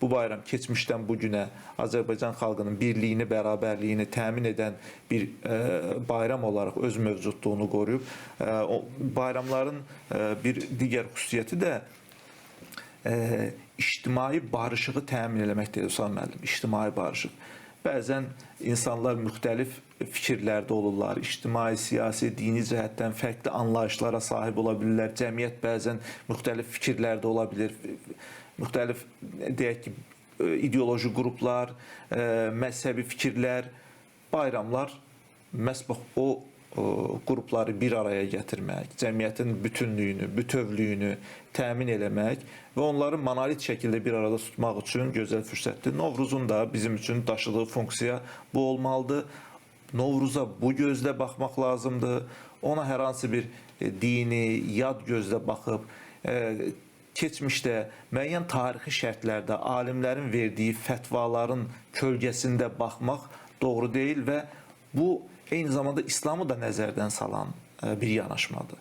bu bayram keçmişdən bugünə Azərbaycan xalqının birliyini, bərabərliyini təmin edən bir bayram olaraq öz mövcudluğunu qoruyub. O bayramların bir digər xüsusiyyəti də ictimai barışığı təmin eləməkdir Vüsal müəllim, ictimai barışıq. Bəzən insanlar müxtəlif fikirlərdə olurlar, ictimai, siyasi, dini cəhətdən fərqli anlayışlara sahib ola bilirlər. Cəmiyyət bəzən müxtəlif fikirlərdə ola bilir, müxtəlif deyək ki, ideoloji qruplar, məzhəbi fikirlər, bayramlar məhz o qrupları bir araya gətirmək, cəmiyyətin bütünlüyünü, bütövlüyünü təmin eləmək və onları monolit şəkildə bir arada tutmaq üçün gözəl fürsətdir. Novruzun da bizim üçün daşıdığı funksiya bu olmalıdır. Novruza bu gözlə baxmaq lazımdır. Ona hər hansı bir dini, yad gözlə baxıb, keçmişdə müəyyən tarixi şərtlərdə alimlərin verdiyi fətvaların kölgəsində baxmaq doğru deyil və bu eyni zamanda İslamı da nəzərdən salan bir yanaşmadır.